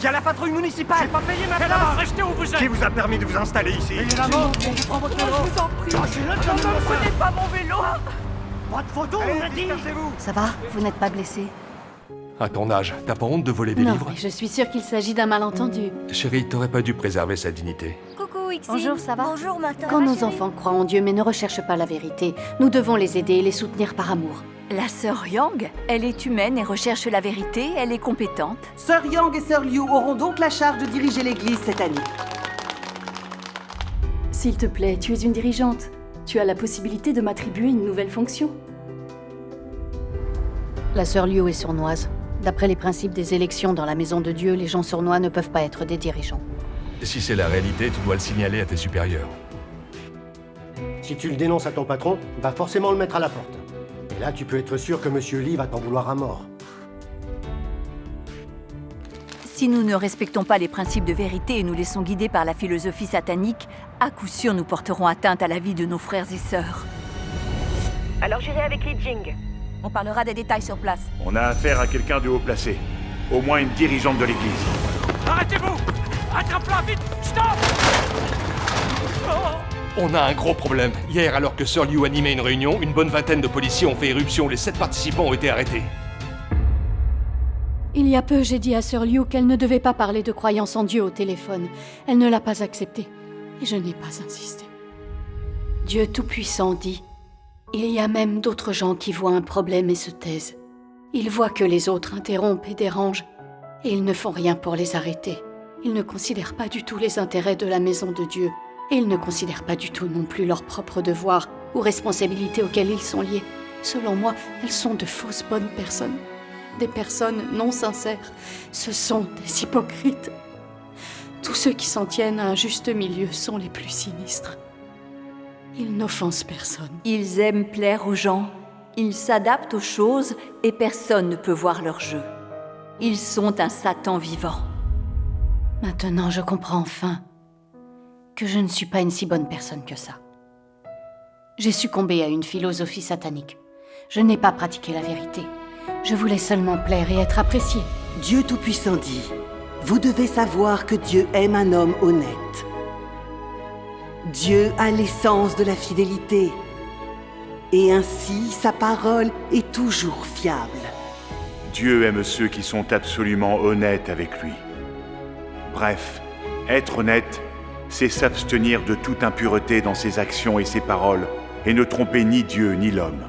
Il y a la patrouille municipale. J'ai pas payé ma place. Restez où vous êtes. Qui vous a permis de vous installer ici? Ayez la main. Je prends votre vélo. Je vous en prie. Lâchez-le, Ne me prenez pas mon vélo. Pas de photo, on a dit. Dispersez-vous. Ça va? Vous n'êtes pas blessé? À ton âge, t'as pas honte de voler des Non, livres? mais je suis sûre qu'il s'agit d'un malentendu. Chérie, t'aurais pas dû préserver sa dignité. Coucou, Ixi. Bonjour, ça va? Bonjour, Martin. Quand nos enfants croient en Dieu mais ne recherchent pas la vérité, nous devons les aider et les soutenir par amour. La sœur Yang, elle est humaine et recherche la vérité, elle est compétente. Sœur Yang et Sœur Liu auront donc la charge de diriger l'église cette année. S'il te plaît, tu es une dirigeante. Tu as la possibilité de m'attribuer une nouvelle fonction. La sœur Liu est sournoise. D'après les principes des élections dans la maison de Dieu, les gens sournois ne peuvent pas être des dirigeants. Si c'est la réalité, tu dois le signaler à tes supérieurs. Si tu le dénonces à ton patron, il va forcément le mettre à la porte. Et là, tu peux être sûr que Monsieur Lee va t'en vouloir à mort. Si nous ne respectons pas les principes de vérité et nous laissons guider par la philosophie satanique, à coup sûr nous porterons atteinte à la vie de nos frères et sœurs. Alors j'irai avec les Jing. On parlera des détails sur place. On a affaire à quelqu'un de haut placé. Au moins une dirigeante de l'église. Arrêtez-vous. Attrape-la, vite. Stop. On a un gros problème. Hier, alors que Sir Liu animait une réunion, une bonne vingtaine de policiers ont fait éruption. Les 7 participants ont été arrêtés. Il y a peu, j'ai dit à Sœur Liu qu'elle ne devait pas parler de croyance en Dieu au téléphone. Elle ne l'a pas accepté. Et je n'ai pas insisté. Dieu Tout-Puissant dit: il y a même d'autres gens qui voient un problème et se taisent. Ils voient que les autres interrompent et dérangent, et ils ne font rien pour les arrêter. Ils ne considèrent pas du tout les intérêts de la maison de Dieu, et ils ne considèrent pas du tout non plus leurs propres devoirs ou responsabilités auxquelles ils sont liés. Selon moi, elles sont de fausses bonnes personnes. Des personnes non sincères. Ce sont des hypocrites. Tous ceux qui s'en tiennent à un juste milieu sont les plus sinistres. Ils n'offensent personne. Ils aiment plaire aux gens, ils s'adaptent aux choses et personne ne peut voir leur jeu. Ils sont un Satan vivant. Maintenant, je comprends enfin que je ne suis pas une si bonne personne que ça. J'ai succombé à une philosophie satanique. Je n'ai pas pratiqué la vérité. Je voulais seulement plaire et être appréciée. Dieu Tout-Puissant dit: vous devez savoir que Dieu aime un homme honnête. Dieu a l'essence de la fidélité. Et ainsi, sa parole est toujours fiable. Dieu aime ceux qui sont absolument honnêtes avec lui. Bref, être honnête, c'est s'abstenir de toute impureté dans ses actions et ses paroles, et ne tromper ni Dieu ni l'homme.